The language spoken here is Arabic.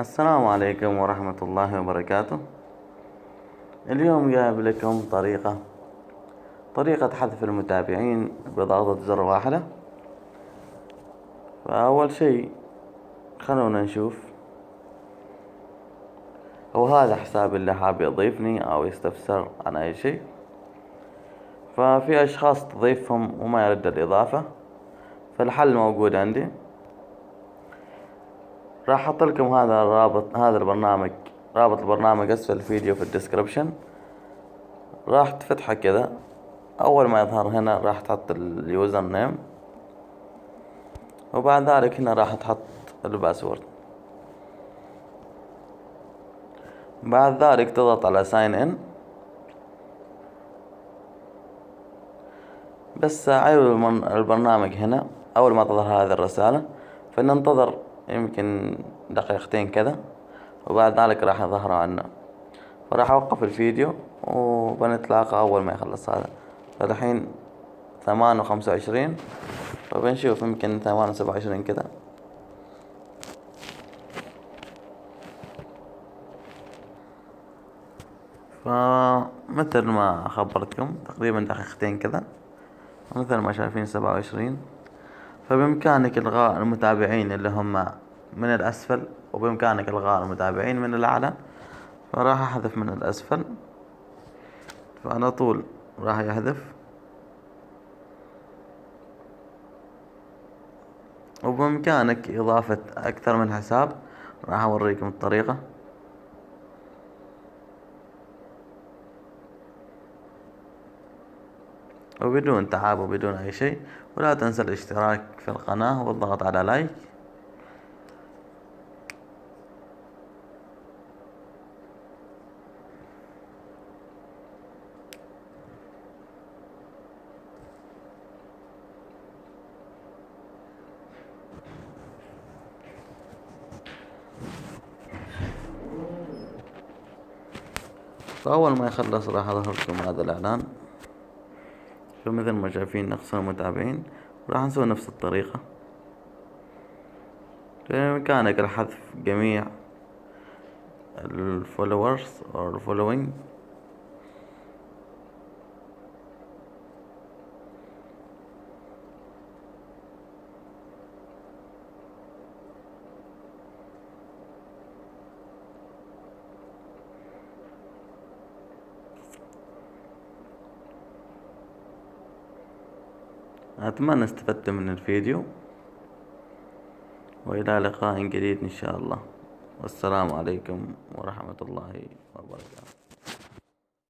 السلام عليكم ورحمة الله وبركاته. اليوم جايب لكم طريقة حذف المتابعين بضغطة زر واحدة. فأول شي خلونا نشوف، وهذا حساب اللي حاب يضيفني أو يستفسر عن أي شي. ففي أشخاص تضيفهم وما يرد الإضافة، فالحل موجود عندي. راح أحط لكم هذا الرابط، هذا البرنامج، رابط البرنامج أسفل الفيديو في الديسكربشن. راح تفتحه كذا، أول ما يظهر هنا راح تحط اليوزر نيم، وبعد ذلك هنا راح تحط الباسورد. بعد ذلك تضغط على ساين ان. بس عيب البرنامج هنا أول ما تظهر هذه الرسالة فننتظر يمكن دقيقتين كذا، وبعد ذلك راح يظهر عنا. فراح أوقف الفيديو وبنتلاقى أول ما يخلص هذا. فالحين 8:25، فبنشوف يمكن 8:27 كذا. فمثل ما خبرتكم تقريبا دقيقتين كذا، مثل ما شايفين 27. فبإمكانك إلغاء المتابعين اللي هم من الأسفل، وبإمكانك إلغاء المتابعين من الأعلى. فراح أحذف من الأسفل، فعلى طول راح يحذف. وبإمكانك إضافة أكثر من حساب، راح أوريكم الطريقة. وبدون تعب وبدون أي شيء. ولا تنسى الاشتراك في القناة والضغط على لايك. فأول ما يخلص راح أظهر لكم هذا الإعلان. فمثل ما شايفين نقص المتابعين، وراح نسوي نفس الطريقة. بإمكانك الحذف جميع الفولورز أو الفولوينج. أتمنى استفدتم من الفيديو، وإلى لقاء جديد إن شاء الله. والسلام عليكم ورحمة الله وبركاته.